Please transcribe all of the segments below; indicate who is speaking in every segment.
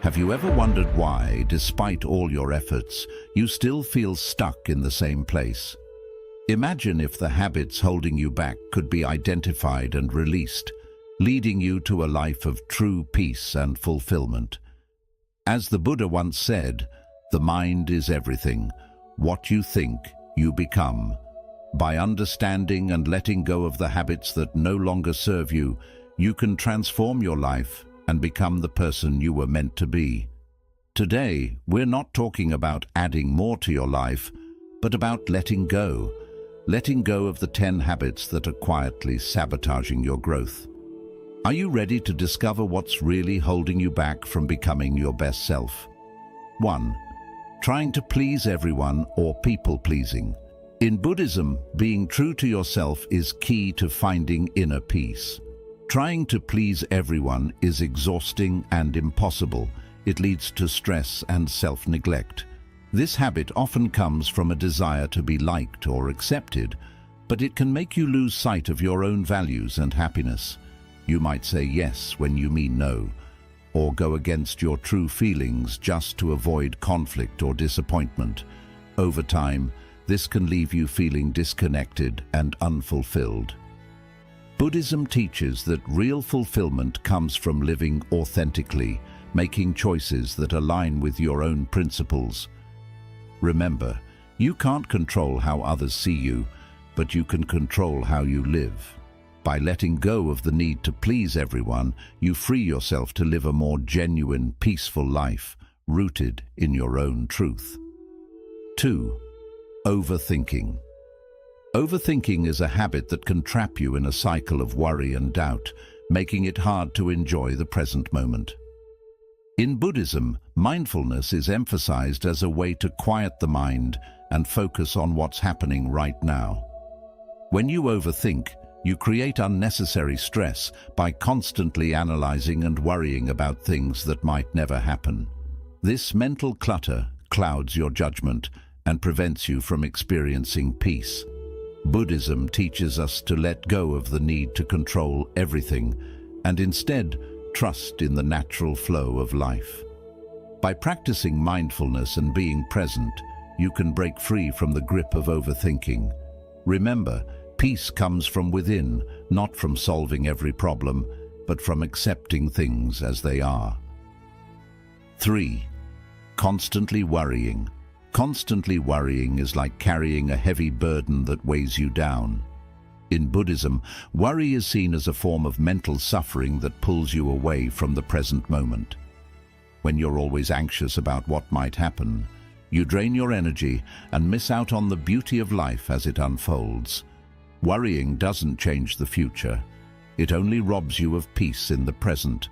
Speaker 1: Have you ever wondered why, despite all your efforts, you still feel stuck in the same place? Imagine if the habits holding you back could be identified and released, leading you to a life of true peace and fulfillment. As the Buddha once said, "The mind is everything. What you think, you become." By understanding and letting go of the habits that no longer serve you, you can transform your life and become the person you were meant to be. Today, we're not talking about adding more to your life, but about letting go of the 10 habits that are quietly sabotaging your growth. Are you ready to discover what's really holding you back from becoming your best self? 1. Trying to please everyone or people-pleasing. In Buddhism, being true to yourself is key to finding inner peace. Trying to please everyone is exhausting and impossible. It leads to stress and self-neglect. This habit often comes from a desire to be liked or accepted, but it can make you lose sight of your own values and happiness. You might say yes when you mean no, or go against your true feelings just to avoid conflict or disappointment. Over time, this can leave you feeling disconnected and unfulfilled. Buddhism teaches that real fulfillment comes from living authentically, making choices that align with your own principles. Remember, you can't control how others see you, but you can control how you live. By letting go of the need to please everyone, you free yourself to live a more genuine, peaceful life, rooted in your own truth. 2. Overthinking. Overthinking is a habit that can trap you in a cycle of worry and doubt, making it hard to enjoy the present moment. In Buddhism, mindfulness is emphasized as a way to quiet the mind and focus on what's happening right now. When you overthink, you create unnecessary stress by constantly analyzing and worrying about things that might never happen. This mental clutter clouds your judgment and prevents you from experiencing peace. Buddhism teaches us to let go of the need to control everything and instead trust in the natural flow of life. By practicing mindfulness and being present, you can break free from the grip of overthinking. Remember, peace comes from within, not from solving every problem, but from accepting things as they are. 3. Constantly worrying. Constantly worrying is like carrying a heavy burden that weighs you down. In Buddhism, worry is seen as a form of mental suffering that pulls you away from the present moment. When you're always anxious about what might happen, you drain your energy and miss out on the beauty of life as it unfolds. Worrying doesn't change the future. It only robs you of peace in the present.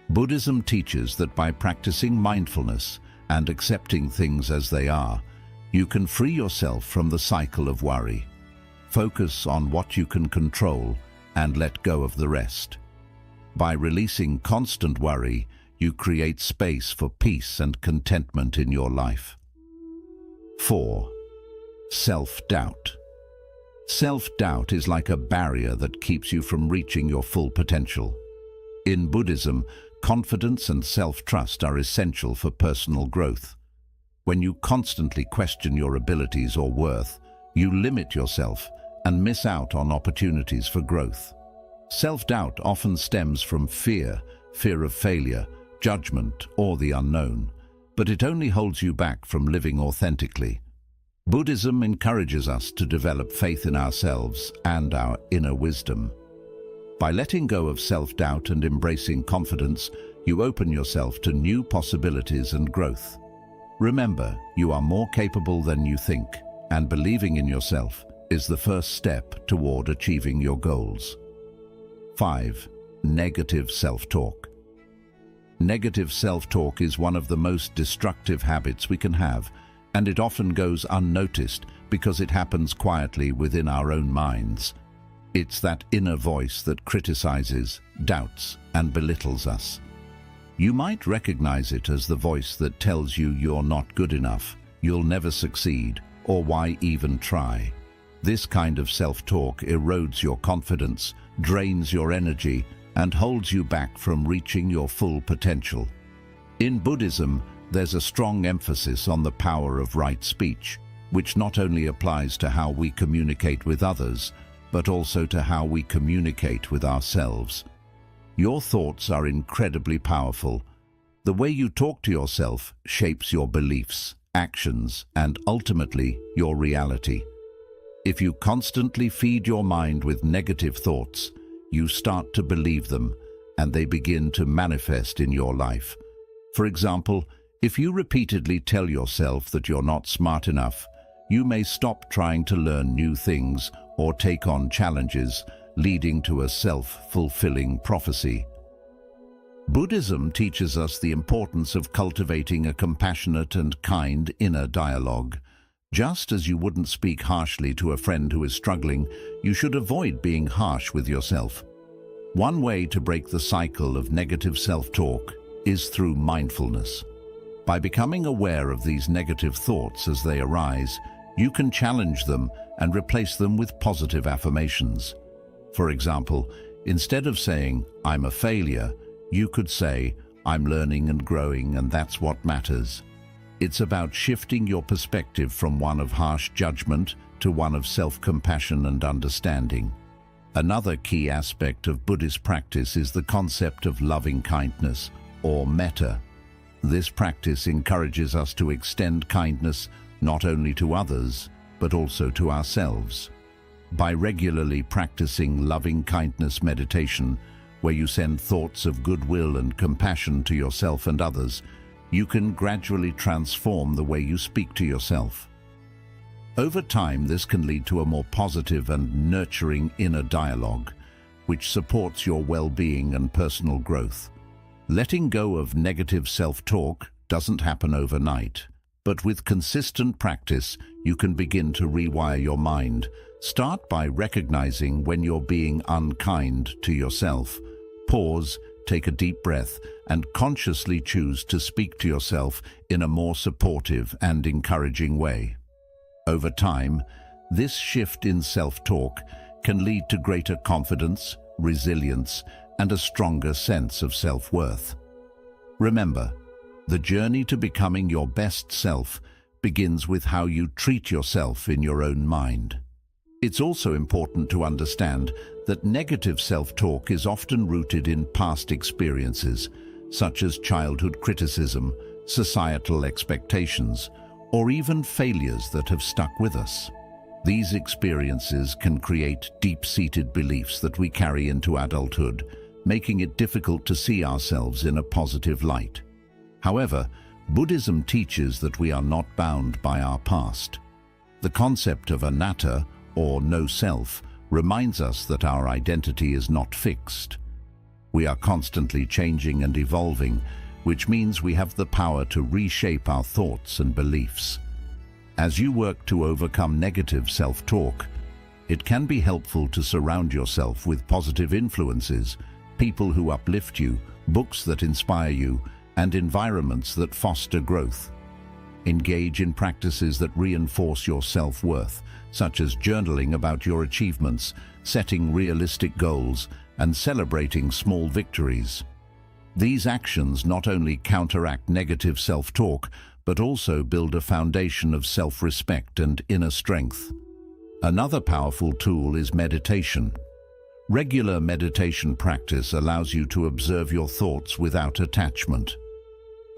Speaker 1: Buddhism teaches that by practicing mindfulness and accepting things as they are, you can free yourself from the cycle of worry. Focus on what you can control and let go of the rest. By releasing constant worry, you create space for peace and contentment in your life. 4. Self-doubt. Self-doubt is like a barrier that keeps you from reaching your full potential. In Buddhism, confidence and self-trust are essential for personal growth. When you constantly question your abilities or worth, you limit yourself and miss out on opportunities for growth. Self-doubt often stems from fear of failure, judgment, or the unknown, but it only holds you back from living authentically. Buddhism encourages us to develop faith in ourselves and our inner wisdom. By letting go of self-doubt and embracing confidence, you open yourself to new possibilities and growth. Remember, you are more capable than you think, and believing in yourself is the first step toward achieving your goals. 5. Negative self-talk. Negative self-talk is one of the most destructive habits we can have, and it often goes unnoticed because it happens quietly within our own minds. It's that inner voice that criticizes, doubts, and belittles us. You might recognize it as the voice that tells you you're not good enough, you'll never succeed, or why even try. This kind of self-talk erodes your confidence, drains your energy, and holds you back from reaching your full potential. In Buddhism, there's a strong emphasis on the power of right speech, which not only applies to how we communicate with others, but also to how we communicate with ourselves. Your thoughts are incredibly powerful. The way you talk to yourself shapes your beliefs, actions, and ultimately your reality. If you constantly feed your mind with negative thoughts, you start to believe them, and they begin to manifest in your life. For example, if you repeatedly tell yourself that you're not smart enough, you may stop trying to learn new things or take on challenges, leading to a self-fulfilling prophecy. Buddhism teaches us the importance of cultivating a compassionate and kind inner dialogue. Just as you wouldn't speak harshly to a friend who is struggling, you should avoid being harsh with yourself. One way to break the cycle of negative self-talk is through mindfulness. By becoming aware of these negative thoughts as they arise, you can challenge them and replace them with positive affirmations. For example, instead of saying, "I'm a failure," you could say, "I'm learning and growing, and that's what matters." It's about shifting your perspective from one of harsh judgment to one of self-compassion and understanding. Another key aspect of Buddhist practice is the concept of loving kindness, or metta. This practice encourages us to extend kindness not only to others, but also to ourselves. By regularly practicing loving kindness meditation, where you send thoughts of goodwill and compassion to yourself and others, you can gradually transform the way you speak to yourself. Over time, this can lead to a more positive and nurturing inner dialogue, which supports your well-being and personal growth. Letting go of negative self-talk doesn't happen overnight, but with consistent practice, you can begin to rewire your mind. Start by recognizing when you're being unkind to yourself. Pause, take a deep breath, and consciously choose to speak to yourself in a more supportive and encouraging way. Over time, this shift in self-talk can lead to greater confidence, resilience, and a stronger sense of self-worth. Remember, the journey to becoming your best self begins with how you treat yourself in your own mind. It's also important to understand that negative self-talk is often rooted in past experiences, such as childhood criticism, societal expectations, or even failures that have stuck with us. These experiences can create deep-seated beliefs that we carry into adulthood, making it difficult to see ourselves in a positive light. However, Buddhism teaches that we are not bound by our past. The concept of anatta, or no self, reminds us that our identity is not fixed. We are constantly changing and evolving, which means we have the power to reshape our thoughts and beliefs. As you work to overcome negative self-talk, it can be helpful to surround yourself with positive influences, people who uplift you, books that inspire you, and environments that foster growth. Engage in practices that reinforce your self-worth, such as journaling about your achievements, setting realistic goals, and celebrating small victories. These actions not only counteract negative self-talk, but also build a foundation of self-respect and inner strength. Another powerful tool is meditation. Regular meditation practice allows you to observe your thoughts without attachment.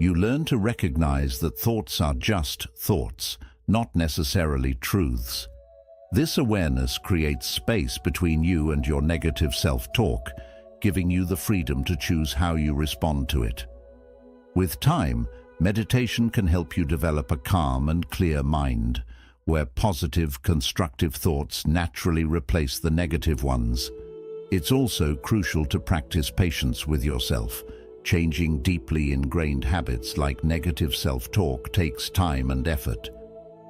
Speaker 1: You learn to recognize that thoughts are just thoughts, not necessarily truths. This awareness creates space between you and your negative self-talk, giving you the freedom to choose how you respond to it. With time, meditation can help you develop a calm and clear mind, where positive, constructive thoughts naturally replace the negative ones. It's also crucial to practice patience with yourself. Changing deeply ingrained habits like negative self-talk takes time and effort.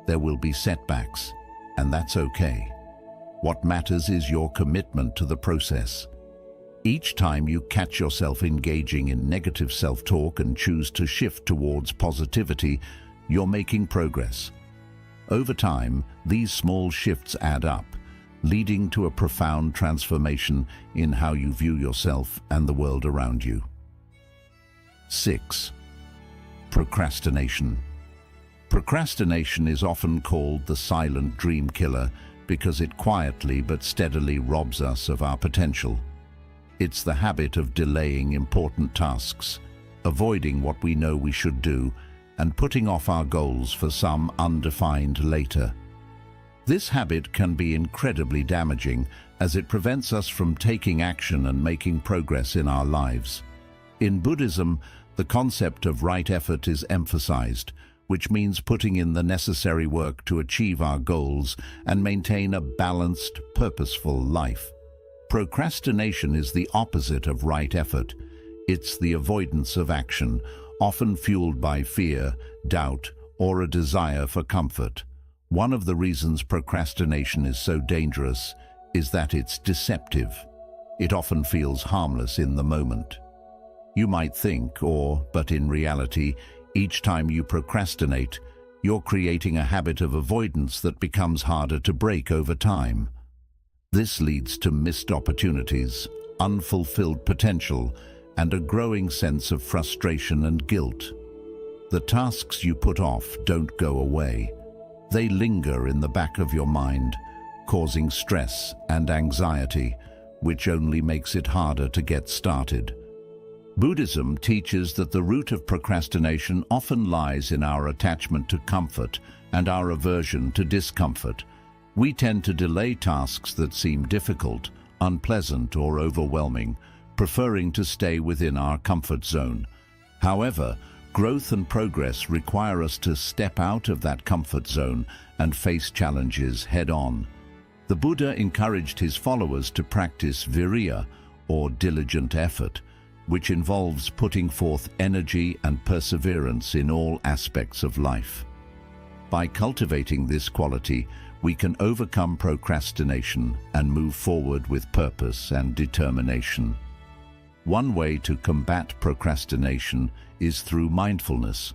Speaker 1: There will be setbacks, and that's okay. What matters is your commitment to the process. Each time you catch yourself engaging in negative self-talk and choose to shift towards positivity, you're making progress. Over time, these small shifts add up, leading to a profound transformation in how you view yourself and the world around you. 6. procrastination. Procrastination is often called the silent dream killer because it quietly but steadily robs us of our potential. It's the habit of delaying important tasks, avoiding what we know we should do, and putting off our goals for some undefined later. This habit can be incredibly damaging as it prevents us from taking action and making progress in our lives. In Buddhism, the concept of right effort is emphasized, which means putting in the necessary work to achieve our goals and maintain a balanced, purposeful life. Procrastination is the opposite of right effort. It's the avoidance of action, often fueled by fear, doubt, or a desire for comfort. One of the reasons procrastination is so dangerous is that it's deceptive. It often feels harmless in the moment. You might think, but in reality, each time you procrastinate, you're creating a habit of avoidance that becomes harder to break over time. This leads to missed opportunities, unfulfilled potential, and a growing sense of frustration and guilt. The tasks you put off don't go away. They linger in the back of your mind, causing stress and anxiety, which only makes it harder to get started. Buddhism teaches that the root of procrastination often lies in our attachment to comfort and our aversion to discomfort. We tend to delay tasks that seem difficult, unpleasant, or overwhelming, preferring to stay within our comfort zone. However, growth and progress require us to step out of that comfort zone and face challenges head-on. The Buddha encouraged his followers to practice viriya, or diligent effort, which involves putting forth energy and perseverance in all aspects of life. By cultivating this quality, we can overcome procrastination and move forward with purpose and determination. One way to combat procrastination is through mindfulness.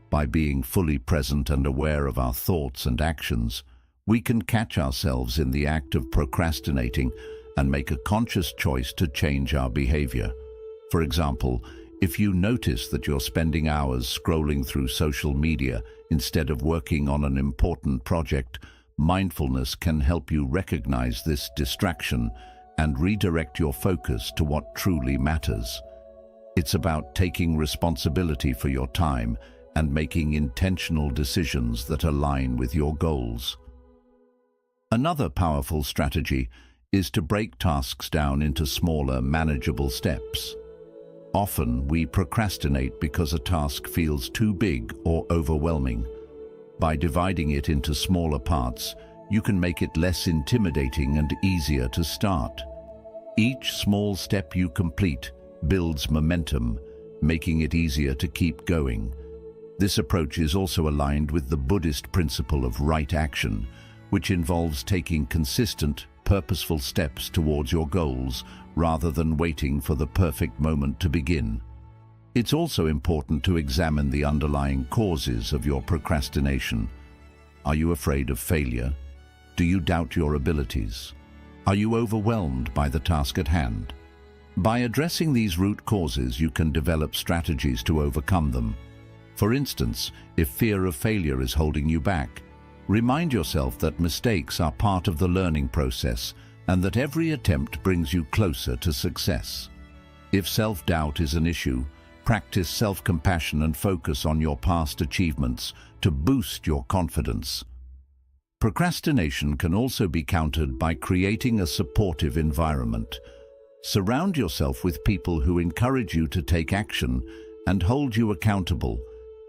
Speaker 1: By being fully present and aware of our thoughts and actions, we can catch ourselves in the act of procrastinating and make a conscious choice to change our behavior. For example, if you notice that you're spending hours scrolling through social media instead of working on an important project, mindfulness can help you recognize this distraction and redirect your focus to what truly matters. It's about taking responsibility for your time and making intentional decisions that align with your goals. Another powerful strategy is to break tasks down into smaller, manageable steps. Often, we procrastinate because a task feels too big or overwhelming. By dividing it into smaller parts, you can make it less intimidating and easier to start. Each small step you complete builds momentum, making it easier to keep going. This approach is also aligned with the Buddhist principle of right action, which involves taking consistent, purposeful steps towards your goals rather than waiting for the perfect moment to begin. It's also important to examine the underlying causes of your procrastination. Are you afraid of failure? Do you doubt your abilities? Are you overwhelmed by the task at hand? By addressing these root causes, you can develop strategies to overcome them. For instance, if fear of failure is holding you back, remind yourself that mistakes are part of the learning process and that every attempt brings you closer to success. If self-doubt is an issue, practice self-compassion and focus on your past achievements to boost your confidence. Procrastination can also be countered by creating a supportive environment. Surround yourself with people who encourage you to take action and hold you accountable.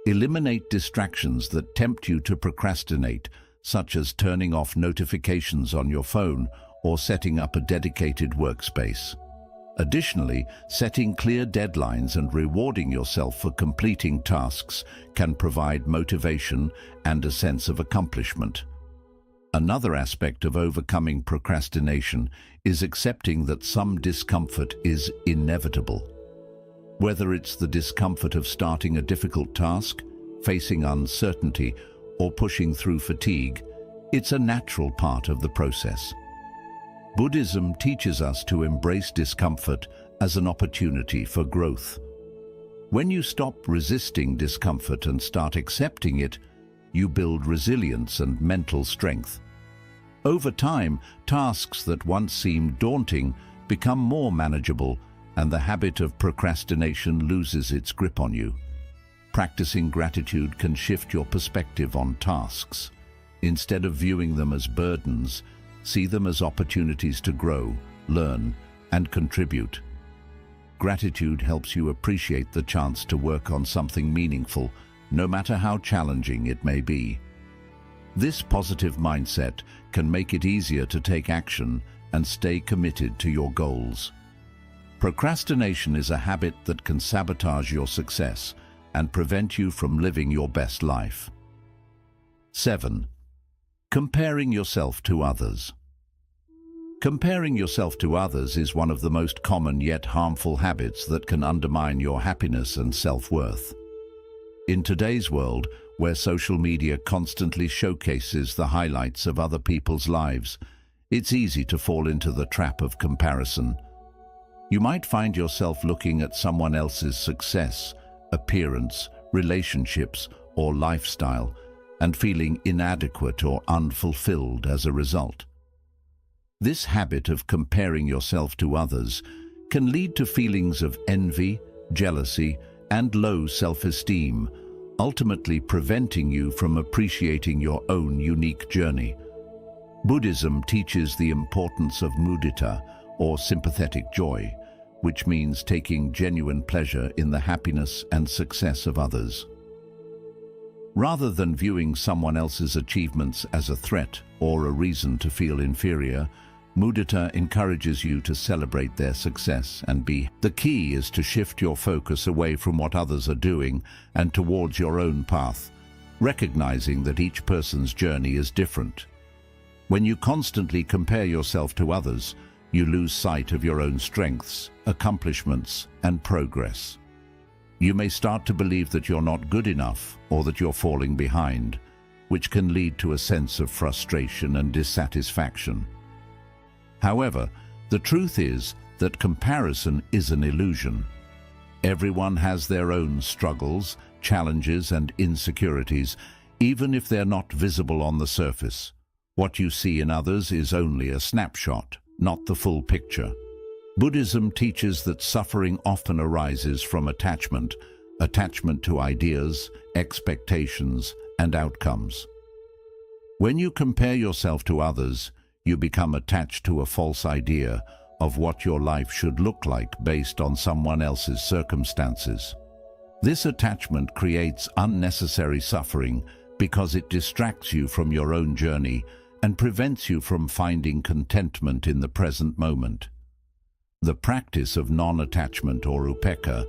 Speaker 1: Eliminate distractions that tempt you to procrastinate, such as turning off notifications on your phone or setting up a dedicated workspace. Additionally, setting clear deadlines and rewarding yourself for completing tasks can provide motivation and a sense of accomplishment. Another aspect of overcoming procrastination is accepting that some discomfort is inevitable. Whether it's the discomfort of starting a difficult task, facing uncertainty, or pushing through fatigue, it's a natural part of the process. Buddhism teaches us to embrace discomfort as an opportunity for growth. When you stop resisting discomfort and start accepting it, you build resilience and mental strength. Over time, tasks that once seemed daunting become more manageable, and the habit of procrastination loses its grip on you. Practicing gratitude can shift your perspective on tasks. Instead of viewing them as burdens, see them as opportunities to grow, learn, and contribute. Gratitude helps you appreciate the chance to work on something meaningful, no matter how challenging it may be. This positive mindset can make it easier to take action and stay committed to your goals. Procrastination is a habit that can sabotage your success and prevent you from living your best life. 7. Comparing yourself to others. Comparing yourself to others is one of the most common yet harmful habits that can undermine your happiness and self-worth. In today's world, where social media constantly showcases the highlights of other people's lives, it's easy to fall into the trap of comparison. You might find yourself looking at someone else's success, appearance, relationships, or lifestyle, and feeling inadequate or unfulfilled as a result. This habit of comparing yourself to others can lead to feelings of envy, jealousy, and low self-esteem, ultimately preventing you from appreciating your own unique journey. Buddhism teaches the importance of mudita, or sympathetic joy, which means taking genuine pleasure in the happiness and success of others. Rather than viewing someone else's achievements as a threat or a reason to feel inferior, mudita encourages you to celebrate their success and be. The key is to shift your focus away from what others are doing and towards your own path, recognizing that each person's journey is different. When you constantly compare yourself to others, you lose sight of your own strengths, accomplishments, and progress. You may start to believe that you're not good enough or that you're falling behind, which can lead to a sense of frustration and dissatisfaction. However, the truth is that comparison is an illusion. Everyone has their own struggles, challenges, and insecurities, even if they're not visible on the surface. What you see in others is only a snapshot, not the full picture. Buddhism teaches that suffering often arises from attachment to ideas, expectations, and outcomes. When you compare yourself to others, you become attached to a false idea of what your life should look like based on someone else's circumstances. This attachment creates unnecessary suffering because it distracts you from your own journey and prevents you from finding contentment in the present moment. The practice of non-attachment, or upekkha,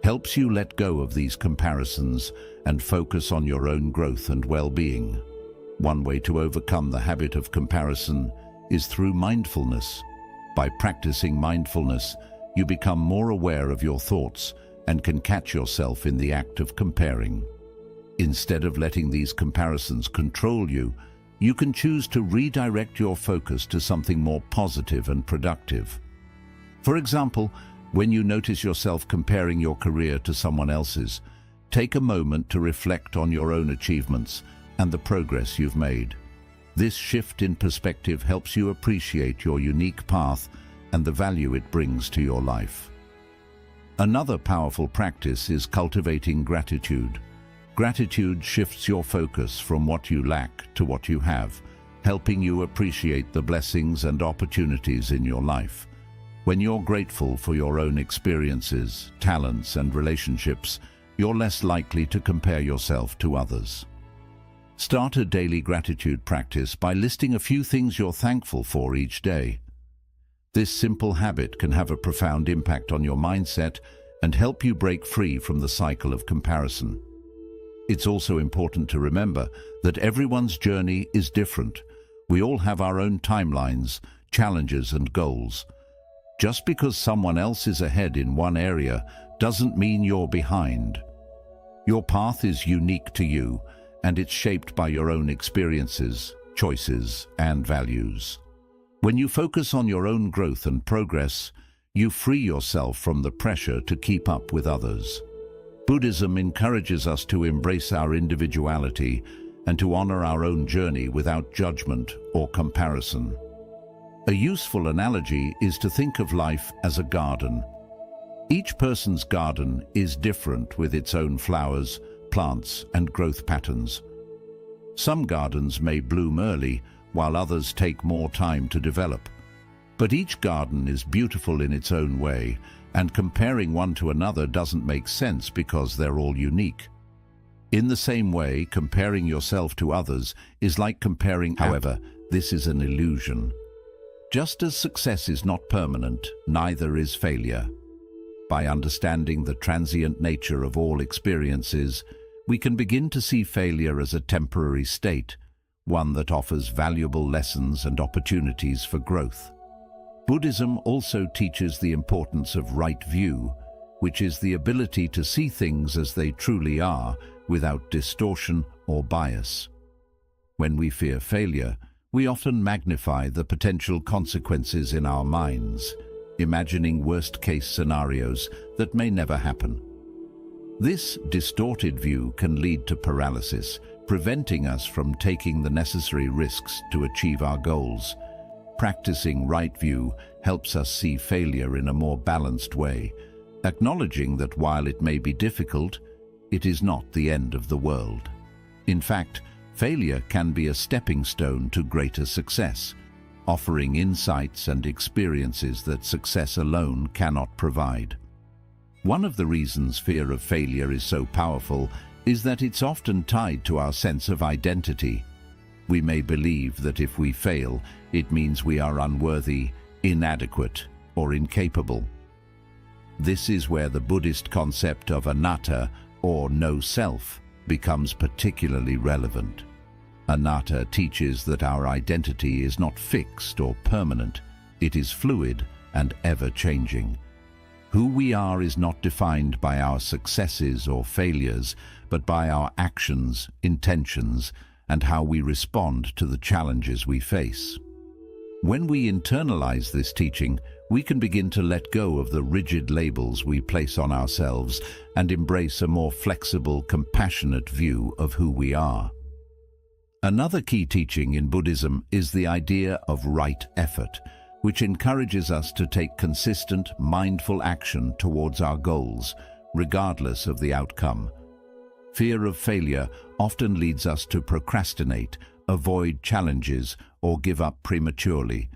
Speaker 1: helps you let go of these comparisons and focus on your own growth and well-being. One way to overcome the habit of comparison is through mindfulness. By practicing mindfulness, you become more aware of your thoughts and can catch yourself in the act of comparing. Instead of letting these comparisons control you, you can choose to redirect your focus to something more positive and productive. For example, when you notice yourself comparing your career to someone else's, take a moment to reflect on your own achievements and the progress you've made. This shift in perspective helps you appreciate your unique path and the value it brings to your life. Another powerful practice is cultivating gratitude. Gratitude shifts your focus from what you lack to what you have, helping you appreciate the blessings and opportunities in your life. When you're grateful for your own experiences, talents, and relationships, you're less likely to compare yourself to others. Start a daily gratitude practice by listing a few things you're thankful for each day. This simple habit can have a profound impact on your mindset and help you break free from the cycle of comparison. It's also important to remember that everyone's journey is different. We all have our own timelines, challenges, and goals. Just because someone else is ahead in one area doesn't mean you're behind. Your path is unique to you, and it's shaped by your own experiences, choices, and values. When you focus on your own growth and progress, you free yourself from the pressure to keep up with others. Buddhism encourages us to embrace our individuality and to honor our own journey without judgment or comparison. A useful analogy is to think of life as a garden. Each person's garden is different with its own flowers, plants, and growth patterns. Some gardens may bloom early, while others take more time to develop. But each garden is beautiful in its own way, and comparing one to another doesn't make sense because they're all unique. In the same way, comparing yourself to others is like comparing. However, this is an illusion. Just as success is not permanent, neither is failure. By understanding the transient nature of all experiences, we can begin to see failure as a temporary state, one that offers valuable lessons and opportunities for growth. Buddhism also teaches the importance of right view, which is the ability to see things as they truly are, without distortion or bias. When we fear failure, we often magnify the potential consequences in our minds, imagining worst-case scenarios that may never happen. This distorted view can lead to paralysis, preventing us from taking the necessary risks to achieve our goals. Practicing right view helps us see failure in a more balanced way, acknowledging that while it may be difficult, it is not the end of the world. In fact, failure can be a stepping stone to greater success, offering insights and experiences that success alone cannot provide. One of the reasons fear of failure is so powerful is that it's often tied to our sense of identity. We may believe that if we fail, it means we are unworthy, inadequate, or incapable. This is where the Buddhist concept of anatta, or no self, becomes particularly relevant. Anatta teaches that our identity is not fixed or permanent. It is fluid and ever-changing. Who we are is not defined by our successes or failures, but by our actions, intentions, and how we respond to the challenges we face. When we internalize this teaching, we can begin to let go of the rigid labels we place on ourselves and embrace a more flexible, compassionate view of who we are. Another key teaching in Buddhism is the idea of right effort, which encourages us to take consistent, mindful action towards our goals, regardless of the outcome. Fear of failure often leads us to procrastinate, avoid challenges, or give up prematurely.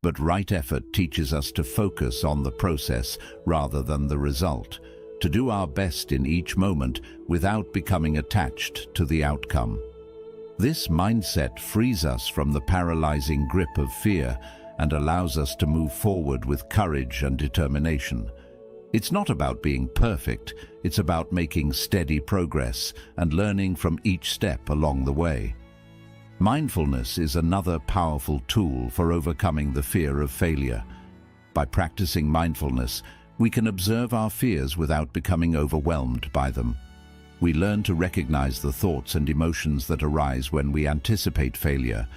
Speaker 1: But right effort teaches us to focus on the process rather than the result, to do our best in each moment without becoming attached to the outcome. This mindset frees us from the paralyzing grip of fear and allows us to move forward with courage and determination. It's not about being perfect, it's about making steady progress and learning from each step along the way. Mindfulness is another powerful tool for overcoming the fear of failure. By practicing mindfulness, we can observe our fears without becoming overwhelmed by them. We learn to recognize the thoughts and emotions that arise when we anticipate failure,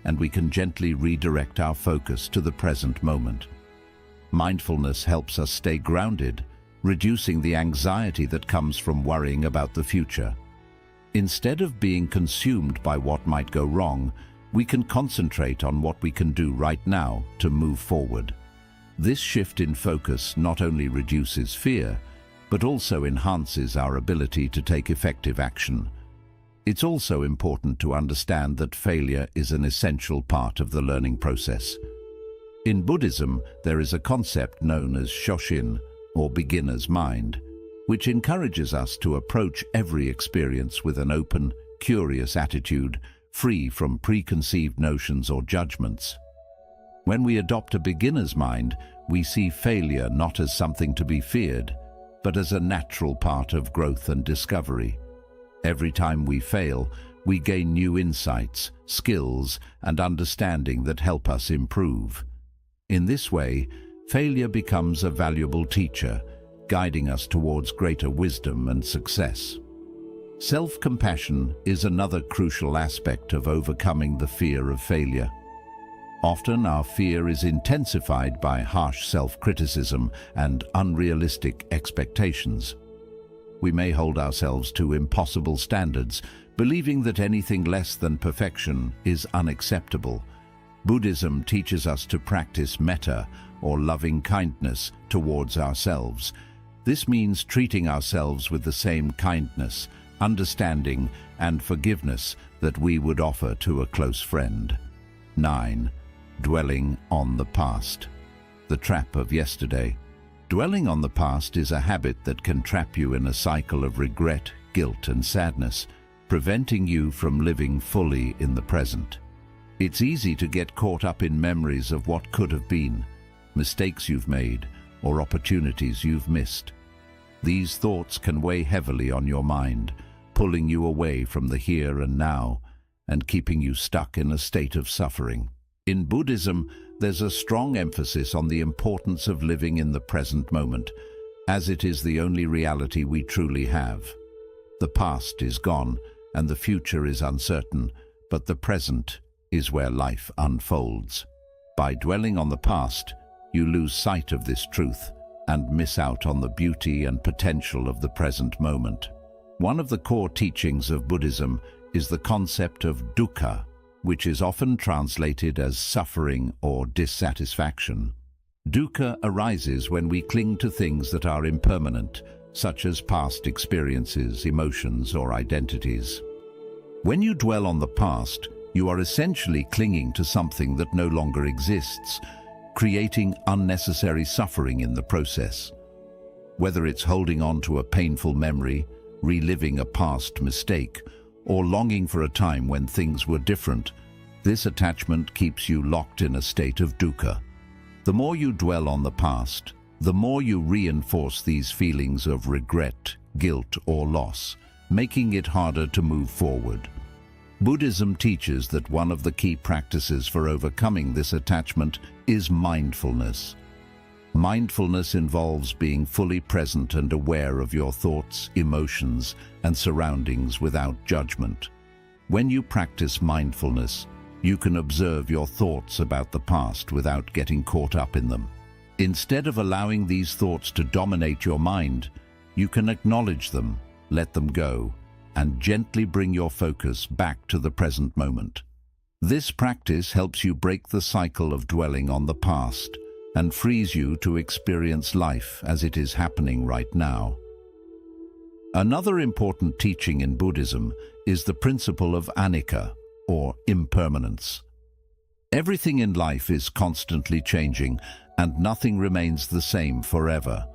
Speaker 1: and we can gently redirect our focus to the present moment. Mindfulness helps us stay grounded, reducing the anxiety that comes from worrying about the future. Instead of being consumed by what might go wrong, we can concentrate on what we can do right now to move forward. This shift in focus not only reduces fear, but also enhances our ability to take effective action. It's also important to understand that failure is an essential part of the learning process. In Buddhism, there is a concept known as Shoshin, or beginner's mind, which encourages us to approach every experience with an open, curious attitude, free from preconceived notions or judgments. When we adopt a beginner's mind, we see failure not as something to be feared, but as a natural part of growth and discovery. Every time we fail, we gain new insights, skills, and understanding that help us improve. In this way, failure becomes a valuable teacher, guiding us towards greater wisdom and success. Self-compassion is another crucial aspect of overcoming the fear of failure. Often our fear is intensified by harsh self-criticism and unrealistic expectations. We may hold ourselves to impossible standards, believing that anything less than perfection is unacceptable. Buddhism teaches us to practice metta, or loving kindness, towards ourselves. This means treating ourselves with the same kindness, understanding, and forgiveness that we would offer to a close friend. 9. Dwelling on the past. The trap of yesterday. Dwelling on the past is a habit that can trap you in a cycle of regret, guilt, and sadness, preventing you from living fully in the present. It's easy to get caught up in memories of what could have been, mistakes you've made, or opportunities you've missed. These thoughts can weigh heavily on your mind, pulling you away from the here and now, and keeping you stuck in a state of suffering. In Buddhism, there's a strong emphasis on the importance of living in the present moment, as it is the only reality we truly have. The past is gone, and the future is uncertain, but the present is where life unfolds. By dwelling on the past, you lose sight of this truth and miss out on the beauty and potential of the present moment. One of the core teachings of Buddhism is the concept of dukkha, which is often translated as suffering or dissatisfaction. Dukkha arises when we cling to things that are impermanent, such as past experiences, emotions, or identities. When you dwell on the past, you are essentially clinging to something that no longer exists, creating unnecessary suffering in the process. Whether it's holding on to a painful memory, reliving a past mistake, or longing for a time when things were different, this attachment keeps you locked in a state of dukkha. The more you dwell on the past, the more you reinforce these feelings of regret, guilt, or loss, making it harder to move forward. Buddhism teaches that one of the key practices for overcoming this attachment is mindfulness. Mindfulness involves being fully present and aware of your thoughts, emotions, and surroundings without judgment. When you practice mindfulness, you can observe your thoughts about the past without getting caught up in them. Instead of allowing these thoughts to dominate your mind, you can acknowledge them, let them go, and gently bring your focus back to the present moment. This practice helps you break the cycle of dwelling on the past and frees you to experience life as it is happening right now. Another important teaching in Buddhism is the principle of anicca, or impermanence. Everything in life is constantly changing, and nothing remains the same forever.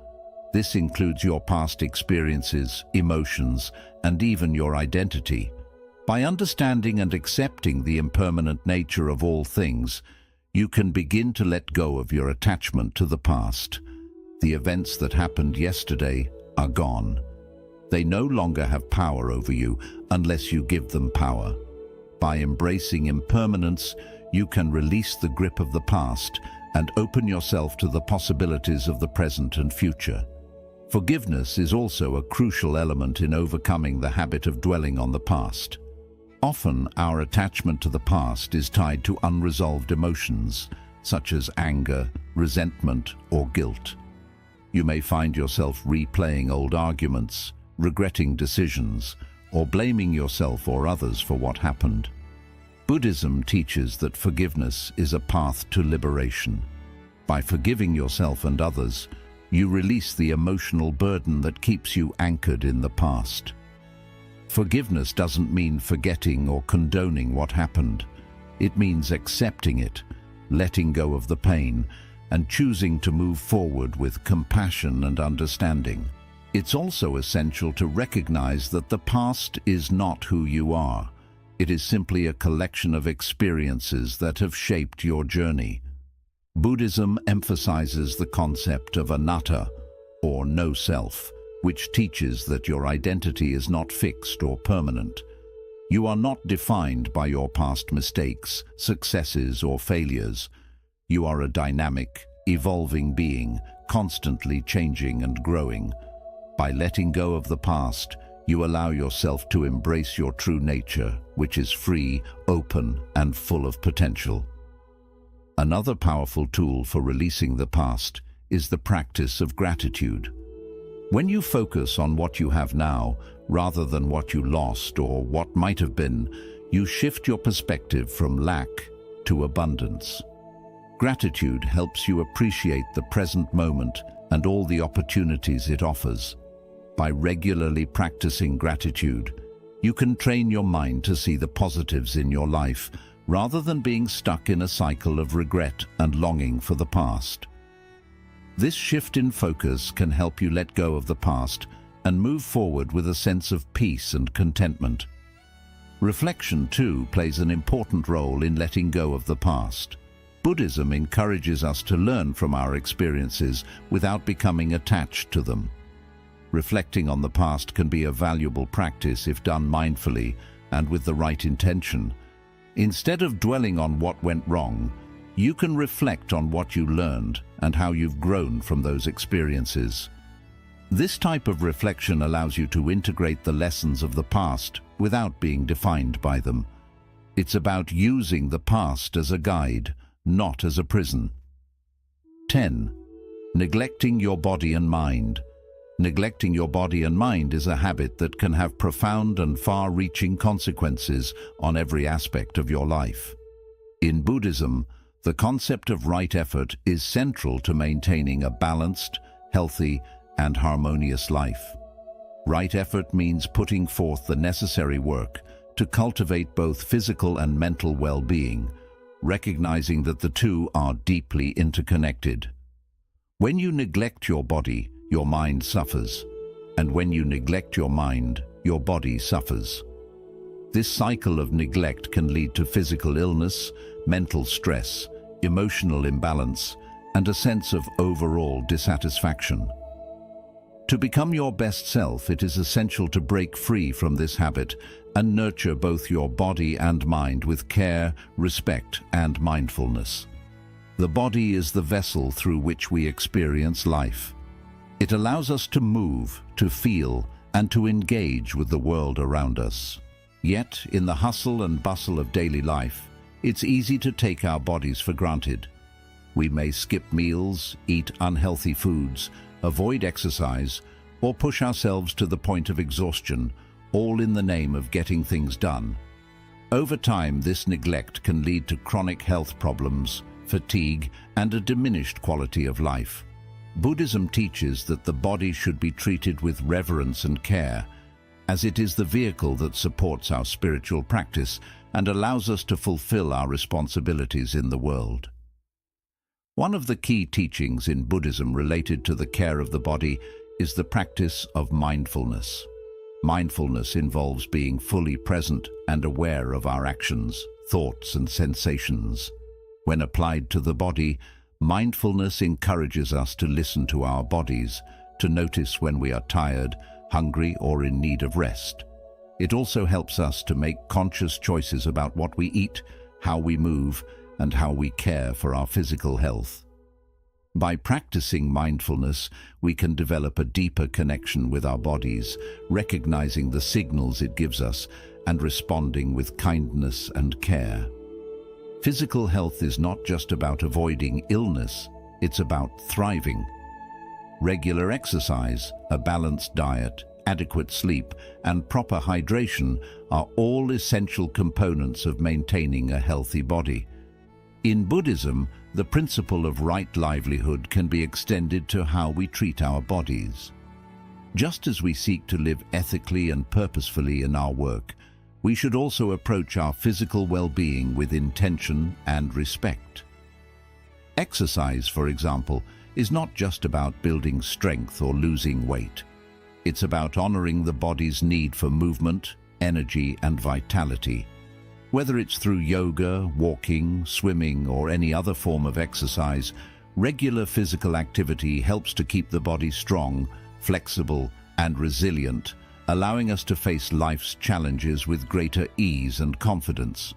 Speaker 1: This includes your past experiences, emotions, and even your identity. By understanding and accepting the impermanent nature of all things, you can begin to let go of your attachment to the past. The events that happened yesterday are gone. They no longer have power over you unless you give them power. By embracing impermanence, you can release the grip of the past and open yourself to the possibilities of the present and future. Forgiveness is also a crucial element in overcoming the habit of dwelling on the past. Often, our attachment to the past is tied to unresolved emotions, such as anger, resentment, or guilt. You may find yourself replaying old arguments, regretting decisions, or blaming yourself or others for what happened. Buddhism teaches that forgiveness is a path to liberation. By forgiving yourself and others, you release the emotional burden that keeps you anchored in the past. Forgiveness doesn't mean forgetting or condoning what happened. It means accepting it, letting go of the pain, and choosing to move forward with compassion and understanding. It's also essential to recognize that the past is not who you are. It is simply a collection of experiences that have shaped your journey. Buddhism emphasizes the concept of anatta, or no self, which teaches that your identity is not fixed or permanent. You are not defined by your past mistakes, successes, or failures. You are a dynamic, evolving being, constantly changing and growing. By letting go of the past, you allow yourself to embrace your true nature, which is free, open, and full of potential. Another powerful tool for releasing the past is the practice of gratitude. When you focus on what you have now, rather than what you lost or what might have been, you shift your perspective from lack to abundance. Gratitude helps you appreciate the present moment and all the opportunities it offers. By regularly practicing gratitude, you can train your mind to see the positives in your life, rather than being stuck in a cycle of regret and longing for the past. This shift in focus can help you let go of the past and move forward with a sense of peace and contentment. Reflection, too, plays an important role in letting go of the past. Buddhism encourages us to learn from our experiences without becoming attached to them. Reflecting on the past can be a valuable practice if done mindfully and with the right intention. Instead of dwelling on what went wrong, you can reflect on what you learned and how you've grown from those experiences. This type of reflection allows you to integrate the lessons of the past without being defined by them. It's about using the past as a guide, not as a prison. 10. Neglecting your body and mind. Neglecting your body and mind is a habit that can have profound and far-reaching consequences on every aspect of your life. In Buddhism, the concept of right effort is central to maintaining a balanced, healthy, and harmonious life. Right effort means putting forth the necessary work to cultivate both physical and mental well-being, recognizing that the two are deeply interconnected. When you neglect your body, your mind suffers, and when you neglect your mind, your body suffers. This cycle of neglect can lead to physical illness, mental stress, emotional imbalance, and a sense of overall dissatisfaction. To become your best self, it is essential to break free from this habit and nurture both your body and mind with care, respect, and mindfulness. The body is the vessel through which we experience life. It allows us to move, to feel, and to engage with the world around us. Yet, in the hustle and bustle of daily life, it's easy to take our bodies for granted. We may skip meals, eat unhealthy foods, avoid exercise, or push ourselves to the point of exhaustion, all in the name of getting things done. Over time, this neglect can lead to chronic health problems, fatigue, and a diminished quality of life. Buddhism teaches that the body should be treated with reverence and care, as it is the vehicle that supports our spiritual practice and allows us to fulfill our responsibilities in the world. One of the key teachings in Buddhism related to the care of the body is the practice of mindfulness. Mindfulness involves being fully present and aware of our actions, thoughts, and sensations. When applied to the body, mindfulness encourages us to listen to our bodies, to notice when we are tired, hungry, or in need of rest. It also helps us to make conscious choices about what we eat, how we move, and how we care for our physical health. By practicing mindfulness, we can develop a deeper connection with our bodies, recognizing the signals it gives us and responding with kindness and care. Physical health is not just about avoiding illness, it's about thriving. Regular exercise, a balanced diet, adequate sleep, and proper hydration are all essential components of maintaining a healthy body. In Buddhism, the principle of right livelihood can be extended to how we treat our bodies. Just as we seek to live ethically and purposefully in our work, we should also approach our physical well-being with intention and respect. Exercise, for example, is not just about building strength or losing weight. It's about honoring the body's need for movement, energy, and vitality. Whether it's through yoga, walking, swimming, or any other form of exercise, regular physical activity helps to keep the body strong, flexible, and resilient, allowing us to face life's challenges with greater ease and confidence.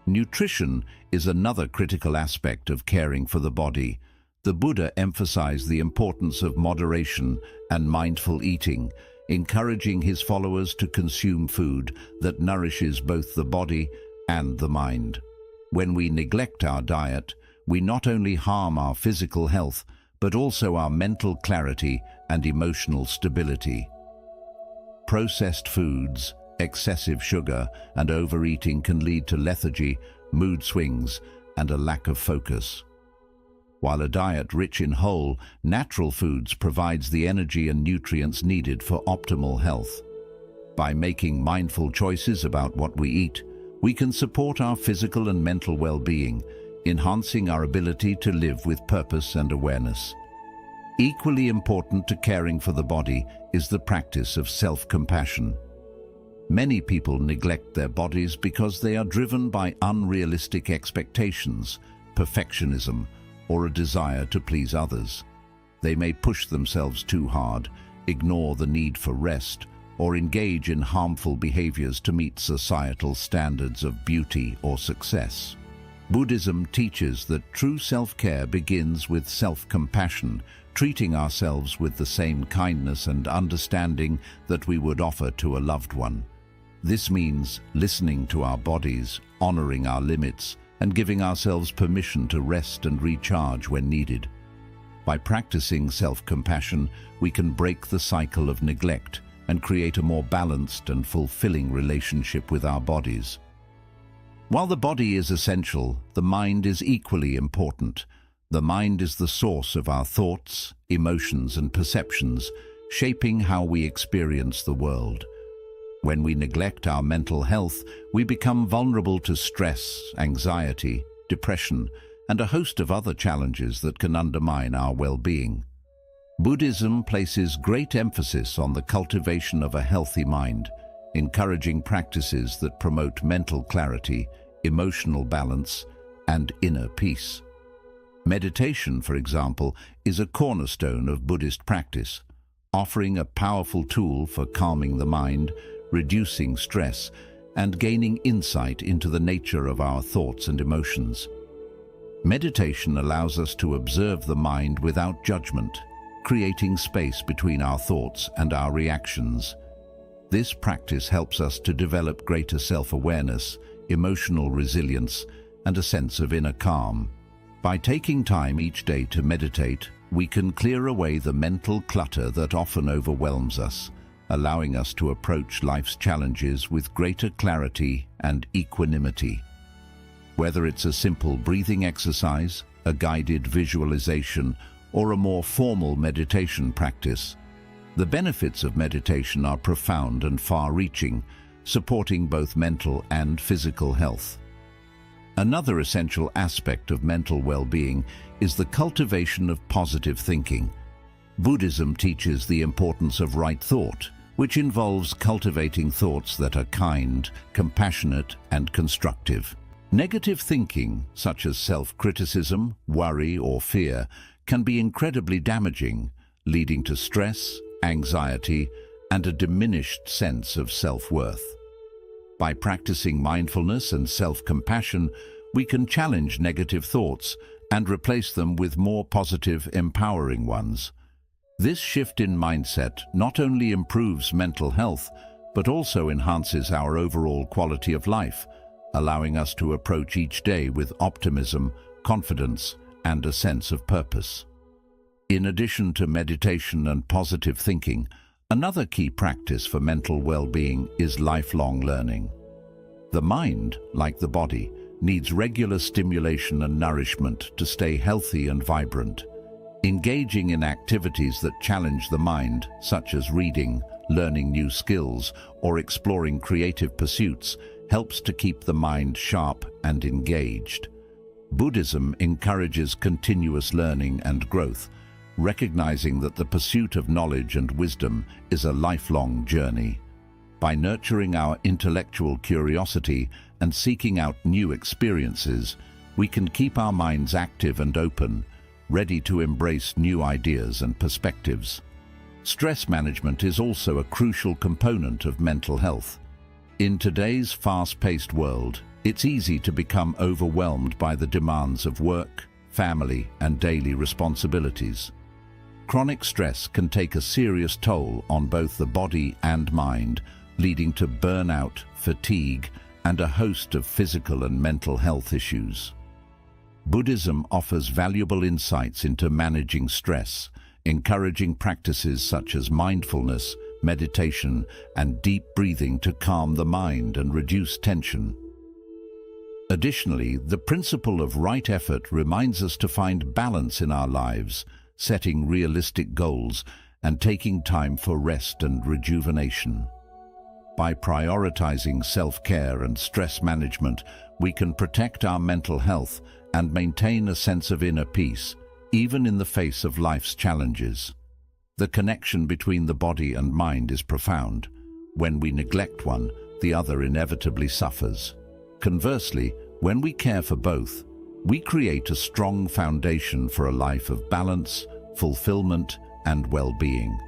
Speaker 1: Nutrition is another critical aspect of caring for the body. The Buddha emphasized the importance of moderation and mindful eating, encouraging his followers to consume food that nourishes both the body and the mind. When we neglect our diet, we not only harm our physical health, but also our mental clarity and emotional stability. Processed foods, excessive sugar, and overeating can lead to lethargy, mood swings, and a lack of focus. While a diet rich in whole, natural foods provides the energy and nutrients needed for optimal health. By making mindful choices about what we eat, we can support our physical and mental well-being, enhancing our ability to live with purpose and awareness. Equally important to caring for the body is the practice of self-compassion. Many people neglect their bodies because they are driven by unrealistic expectations, perfectionism, or a desire to please others. They may push themselves too hard, ignore the need for rest, or engage in harmful behaviors to meet societal standards of beauty or success. Buddhism teaches that true self-care begins with self-compassion, treating ourselves with the same kindness and understanding that we would offer to a loved one. This means listening to our bodies, honoring our limits, and giving ourselves permission to rest and recharge when needed. By practicing self-compassion, we can break the cycle of neglect and create a more balanced and fulfilling relationship with our bodies. While the body is essential, the mind is equally important. The mind is the source of our thoughts, emotions, and perceptions, shaping how we experience the world. When we neglect our mental health, we become vulnerable to stress, anxiety, depression, and a host of other challenges that can undermine our well-being. Buddhism places great emphasis on the cultivation of a healthy mind, encouraging practices that promote mental clarity, emotional balance, and inner peace. Meditation, for example, is a cornerstone of Buddhist practice, offering a powerful tool for calming the mind, reducing stress, and gaining insight into the nature of our thoughts and emotions. Meditation allows us to observe the mind without judgment, creating space between our thoughts and our reactions. This practice helps us to develop greater self-awareness, emotional resilience, and a sense of inner calm. By taking time each day to meditate, we can clear away the mental clutter that often overwhelms us, allowing us to approach life's challenges with greater clarity and equanimity. Whether it's a simple breathing exercise, a guided visualization, or a more formal meditation practice, the benefits of meditation are profound and far-reaching, supporting both mental and physical health. Another essential aspect of mental well-being is the cultivation of positive thinking. Buddhism teaches the importance of right thought, which involves cultivating thoughts that are kind, compassionate, and constructive. Negative thinking, such as self-criticism, worry, or fear, can be incredibly damaging, leading to stress, anxiety, and a diminished sense of self-worth. By practicing mindfulness and self-compassion, we can challenge negative thoughts and replace them with more positive, empowering ones. This shift in mindset not only improves mental health, but also enhances our overall quality of life, allowing us to approach each day with optimism, confidence, and a sense of purpose. In addition to meditation and positive thinking, another key practice for mental well-being is lifelong learning. The mind, like the body, needs regular stimulation and nourishment to stay healthy and vibrant. Engaging in activities that challenge the mind, such as reading, learning new skills, or exploring creative pursuits, helps to keep the mind sharp and engaged. Buddhism encourages continuous learning and growth, recognizing that the pursuit of knowledge and wisdom is a lifelong journey. By nurturing our intellectual curiosity and seeking out new experiences, we can keep our minds active and open, ready to embrace new ideas and perspectives. Stress management is also a crucial component of mental health. In today's fast-paced world, it's easy to become overwhelmed by the demands of work, family, and daily responsibilities. Chronic stress can take a serious toll on both the body and mind, leading to burnout, fatigue, and a host of physical and mental health issues. Buddhism offers valuable insights into managing stress, encouraging practices such as mindfulness, meditation, and deep breathing to calm the mind and reduce tension. Additionally, the principle of right effort reminds us to find balance in our lives, setting realistic goals and taking time for rest and rejuvenation. By prioritizing self-care and stress management, we can protect our mental health and maintain a sense of inner peace, even in the face of life's challenges. The connection between the body and mind is profound. When we neglect one, the other inevitably suffers. Conversely, when we care for both, we create a strong foundation for a life of balance, fulfillment, and well-being.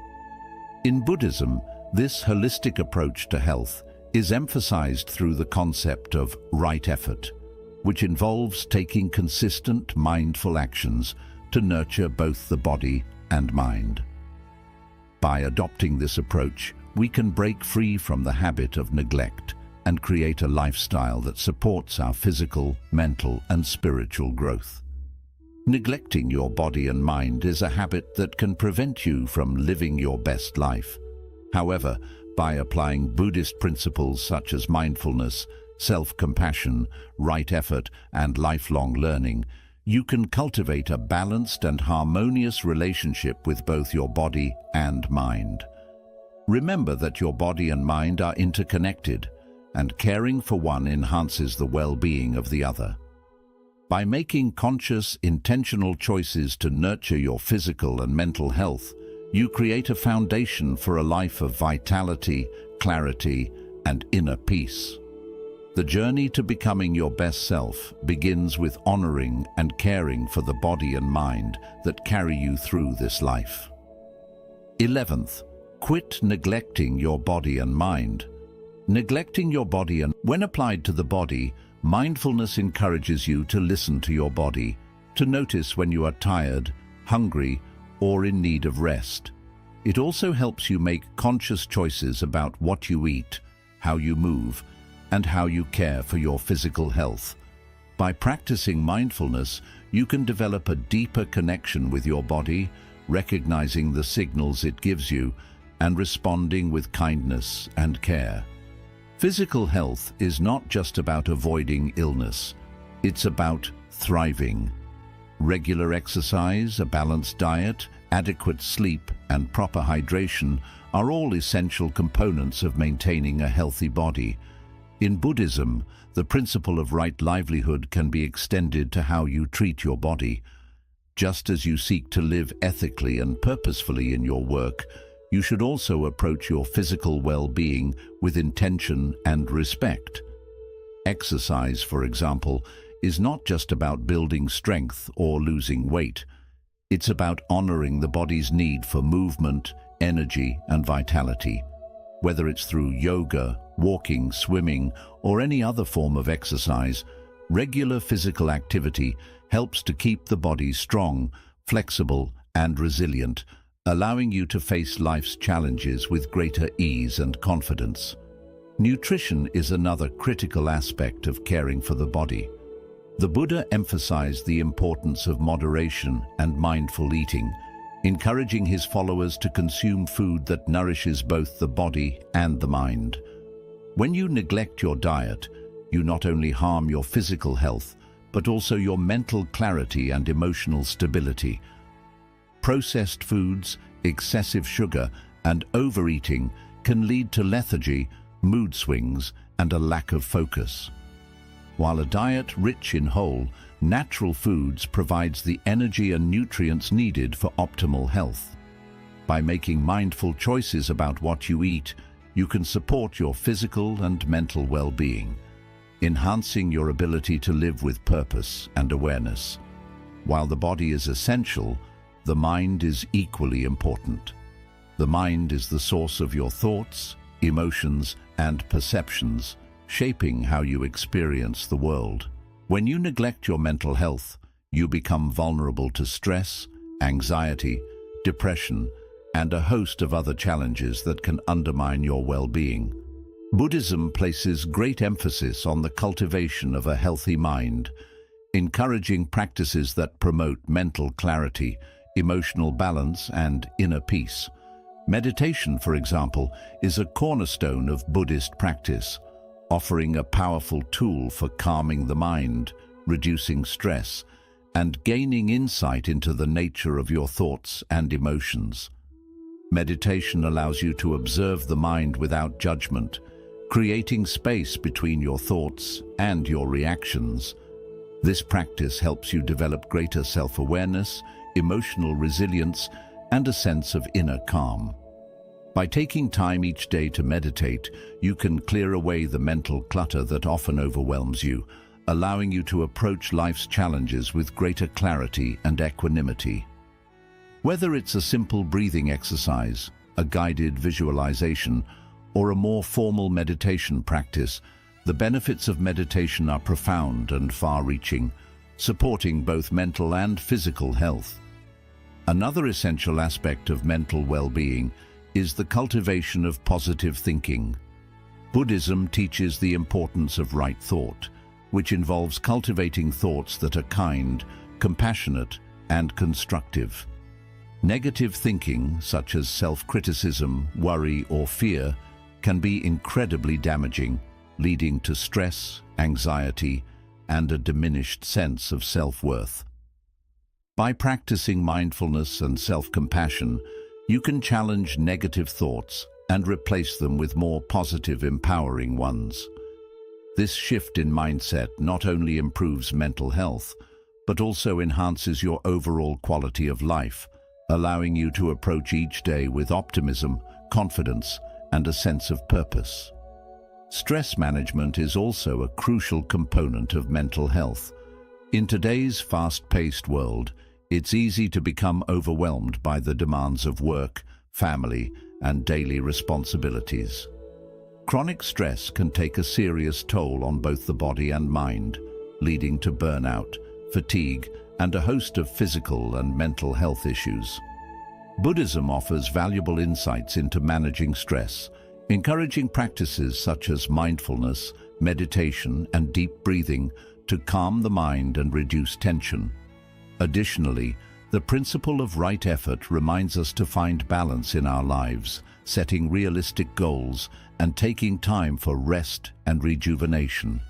Speaker 1: In Buddhism, this holistic approach to health is emphasized through the concept of right effort, which involves taking consistent, mindful actions to nurture both the body and mind. By adopting this approach, we can break free from the habit of neglect and create a lifestyle that supports our physical, mental, and spiritual growth. Neglecting your body and mind is a habit that can prevent you from living your best life. However, by applying Buddhist principles such as mindfulness, self-compassion, right effort, and lifelong learning, you can cultivate a balanced and harmonious relationship with both your body and mind. Remember that your body and mind are interconnected, and caring for one enhances the well-being of the other. By making conscious, intentional choices to nurture your physical and mental health, you create a foundation for a life of vitality, clarity, and inner peace. The journey to becoming your best self begins with honoring and caring for the body and mind that carry you through this life. 11th, quit neglecting your body and mind. Neglecting your body when applied to the body, mindfulness encourages you to listen to your body, to notice when you are tired, hungry, or in need of rest. It also helps you make conscious choices about what you eat, how you move, and how you care for your physical health. By practicing mindfulness, you can develop a deeper connection with your body, recognizing the signals it gives you, and responding with kindness and care. Physical health is not just about avoiding illness, it's about thriving. Regular exercise, a balanced diet, adequate sleep, and proper hydration are all essential components of maintaining a healthy body. In Buddhism, the principle of right livelihood can be extended to how you treat your body. Just as you seek to live ethically and purposefully in your work, you should also approach your physical well-being with intention and respect. Exercise, for example, is not just about building strength or losing weight. It's about honoring the body's need for movement, energy, and vitality. Whether it's through yoga, walking, swimming, or any other form of exercise, regular physical activity helps to keep the body strong, flexible, and resilient, allowing you to face life's challenges with greater ease and confidence. Nutrition is another critical aspect of caring for the body. The Buddha emphasized the importance of moderation and mindful eating, encouraging his followers to consume food that nourishes both the body and the mind. When you neglect your diet, you not only harm your physical health, but also your mental clarity and emotional stability. Processed foods, excessive sugar, and overeating can lead to lethargy, mood swings, and a lack of focus. While a diet rich in whole, natural foods provides the energy and nutrients needed for optimal health. By making mindful choices about what you eat, you can support your physical and mental well-being, enhancing your ability to live with purpose and awareness. While the body is essential, the mind is equally important. The mind is the source of your thoughts, emotions, and perceptions, shaping how you experience the world. When you neglect your mental health, you become vulnerable to stress, anxiety, depression, and a host of other challenges that can undermine your well-being. Buddhism places great emphasis on the cultivation of a healthy mind, encouraging practices that promote mental clarity, emotional balance, and inner peace. Meditation, for example, is a cornerstone of Buddhist practice, offering a powerful tool for calming the mind, reducing stress, and gaining insight into the nature of your thoughts and emotions. Meditation allows you to observe the mind without judgment, creating space between your thoughts and your reactions. This practice helps you develop greater self-awareness, emotional resilience, and a sense of inner calm. By taking time each day to meditate, you can clear away the mental clutter that often overwhelms you, allowing you to approach life's challenges with greater clarity and equanimity. Whether it's a simple breathing exercise, a guided visualization, or a more formal meditation practice, the benefits of meditation are profound and far-reaching, supporting both mental and physical health. Another essential aspect of mental well-being is the cultivation of positive thinking. Buddhism teaches the importance of right thought, which involves cultivating thoughts that are kind, compassionate, and constructive. Negative thinking, such as self-criticism, worry, or fear, can be incredibly damaging, leading to stress, anxiety, and a diminished sense of self-worth. By practicing mindfulness and self-compassion, you can challenge negative thoughts and replace them with more positive, empowering ones. This shift in mindset not only improves mental health, but also enhances your overall quality of life, allowing you to approach each day with optimism, confidence, and a sense of purpose. Stress management is also a crucial component of mental health. In today's fast-paced world, it's easy to become overwhelmed by the demands of work, family, and daily responsibilities. Chronic stress can take a serious toll on both the body and mind, leading to burnout, fatigue, and a host of physical and mental health issues. Buddhism offers valuable insights into managing stress, encouraging practices such as mindfulness, meditation, and deep breathing to calm the mind and reduce tension. Additionally, the principle of right effort reminds us to find balance in our lives, setting realistic goals and taking time for rest and rejuvenation.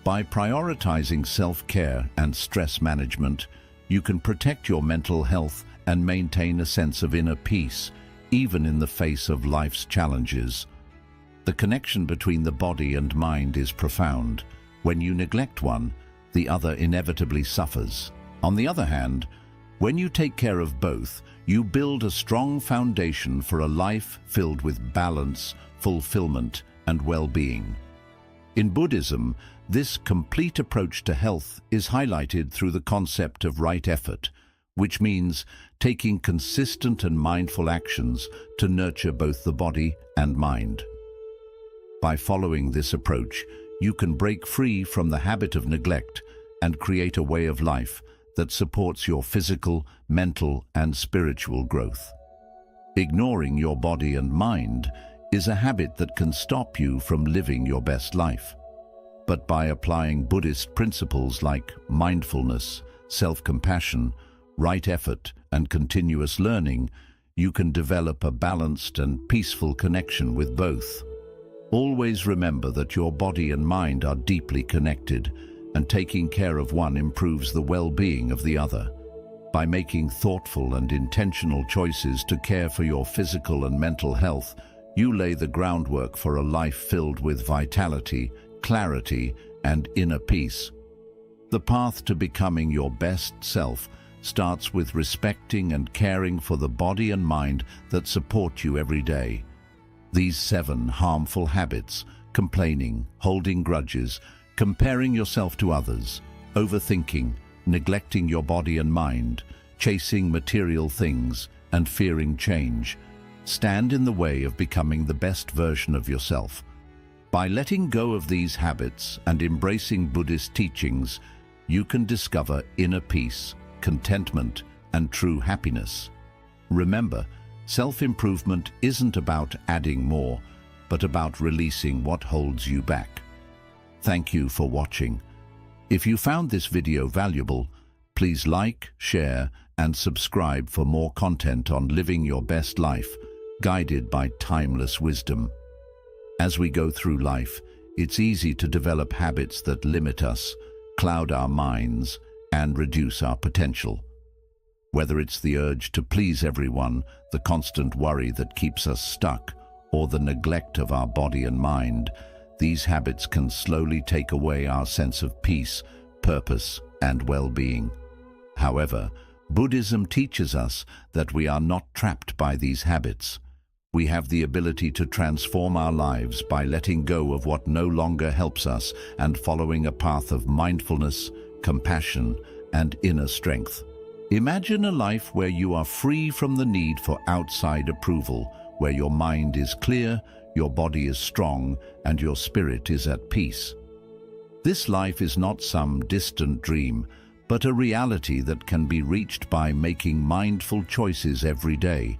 Speaker 1: By prioritizing self-care and stress management, you can protect your mental health and maintain a sense of inner peace, even in the face of life's challenges. The connection between the body and mind is profound. When you neglect one, the other inevitably suffers. On the other hand, when you take care of both, you build a strong foundation for a life filled with balance, fulfillment, and well-being. In Buddhism, this complete approach to health is highlighted through the concept of right effort, which means taking consistent and mindful actions to nurture both the body and mind. By following this approach, you can break free from the habit of neglect and create a way of life that supports your physical, mental, and spiritual growth. Ignoring your body and mind is a habit that can stop you from living your best life. But by applying Buddhist principles like mindfulness, self-compassion, right effort, and continuous learning, you can develop a balanced and peaceful connection with both. Always remember that your body and mind are deeply connected, and taking care of one improves the well-being of the other. By making thoughtful and intentional choices to care for your physical and mental health, you lay the groundwork for a life filled with vitality, clarity, and inner peace. The path to becoming your best self starts with respecting and caring for the body and mind that support you every day. These 7 harmful habits, complaining, holding grudges, comparing yourself to others, overthinking, neglecting your body and mind, chasing material things, and fearing change, stand in the way of becoming the best version of yourself. By letting go of these habits and embracing Buddhist teachings, you can discover inner peace, contentment, and true happiness. Remember, self-improvement isn't about adding more, but about releasing what holds you back. Thank you for watching. If you found this video valuable, please like, share, and subscribe for more content on living your best life, guided by timeless wisdom. As we go through life, it's easy to develop habits that limit us, cloud our minds, and reduce our potential. Whether it's the urge to please everyone, the constant worry that keeps us stuck, or the neglect of our body and mind, these habits can slowly take away our sense of peace, purpose, and well-being. However, Buddhism teaches us that we are not trapped by these habits. We have the ability to transform our lives by letting go of what no longer helps us and following a path of mindfulness, compassion, and inner strength. Imagine a life where you are free from the need for outside approval, where your mind is clear, your body is strong, and your spirit is at peace. This life is not some distant dream, but a reality that can be reached by making mindful choices every day.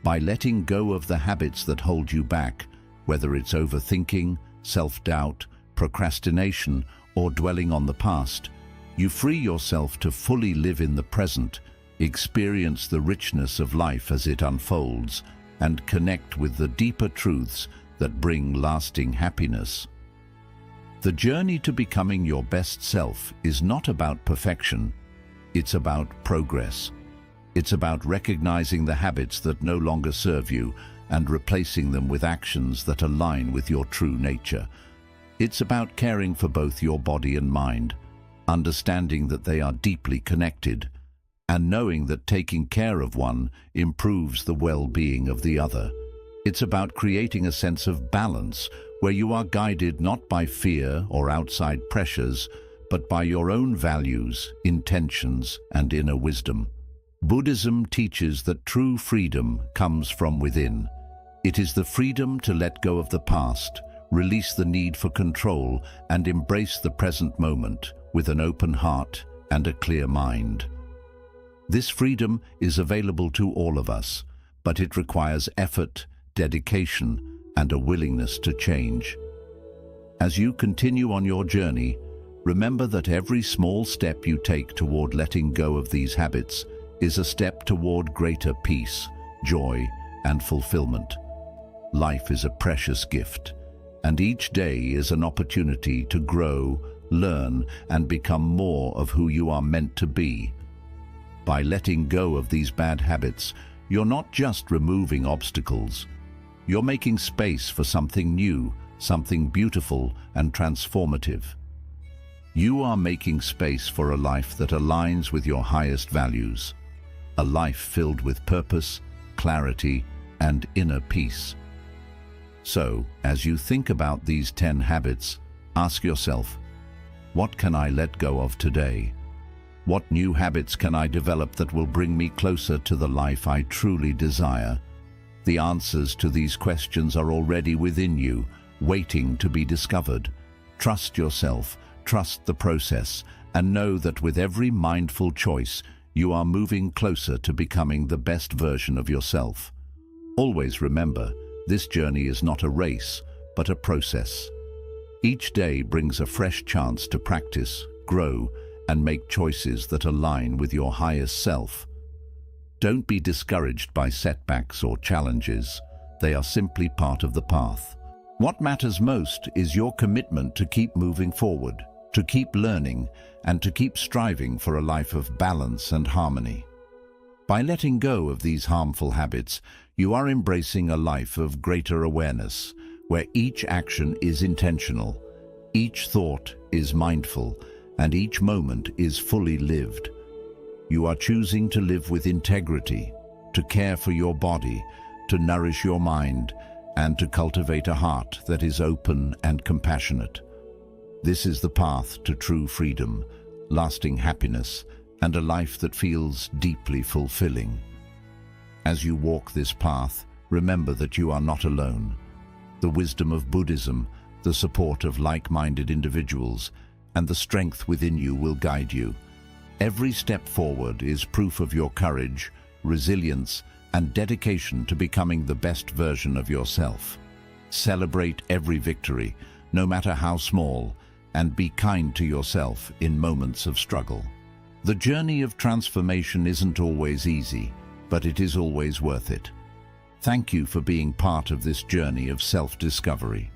Speaker 1: By letting go of the habits that hold you back, whether it's overthinking, self-doubt, procrastination, or dwelling on the past, you free yourself to fully live in the present, experience the richness of life as it unfolds, and connect with the deeper truths that bring lasting happiness. The journey to becoming your best self is not about perfection, it's about progress. It's about recognizing the habits that no longer serve you and replacing them with actions that align with your true nature. It's about caring for both your body and mind, understanding that they are deeply connected, and knowing that taking care of one improves the well-being of the other. It's about creating a sense of balance where you are guided not by fear or outside pressures, but by your own values, intentions, and inner wisdom. Buddhism teaches that true freedom comes from within. It is the freedom to let go of the past, release the need for control, and embrace the present moment with an open heart and a clear mind. This freedom is available to all of us, but it requires effort, dedication, and a willingness to change. As you continue on your journey, remember that every small step you take toward letting go of these habits is a step toward greater peace, joy, and fulfillment. Life is a precious gift, and each day is an opportunity to grow, learn, and become more of who you are meant to be. By letting go of these bad habits, you're not just removing obstacles. You're making space for something new, something beautiful and transformative. You are making space for a life that aligns with your highest values, a life filled with purpose, clarity, and inner peace. So, as you think about these 10 habits, ask yourself, what can I let go of today? What new habits can I develop that will bring me closer to the life I truly desire? The answers to these questions are already within you, waiting to be discovered. Trust yourself, trust the process, and know that with every mindful choice, you are moving closer to becoming the best version of yourself. Always remember, this journey is not a race, but a process. Each day brings a fresh chance to practice, grow, and make choices that align with your highest self. Don't be discouraged by setbacks or challenges. They are simply part of the path. What matters most is your commitment to keep moving forward, to keep learning, and to keep striving for a life of balance and harmony. By letting go of these harmful habits, you are embracing a life of greater awareness, where each action is intentional, each thought is mindful, and each moment is fully lived. You are choosing to live with integrity, to care for your body, to nourish your mind, and to cultivate a heart that is open and compassionate. This is the path to true freedom, lasting happiness, and a life that feels deeply fulfilling. As you walk this path, remember that you are not alone. The wisdom of Buddhism, the support of like-minded individuals, and the strength within you will guide you. Every step forward is proof of your courage, resilience, and dedication to becoming the best version of yourself. Celebrate every victory, no matter how small, and be kind to yourself in moments of struggle. The journey of transformation isn't always easy, but it is always worth it. Thank you for being part of this journey of self-discovery.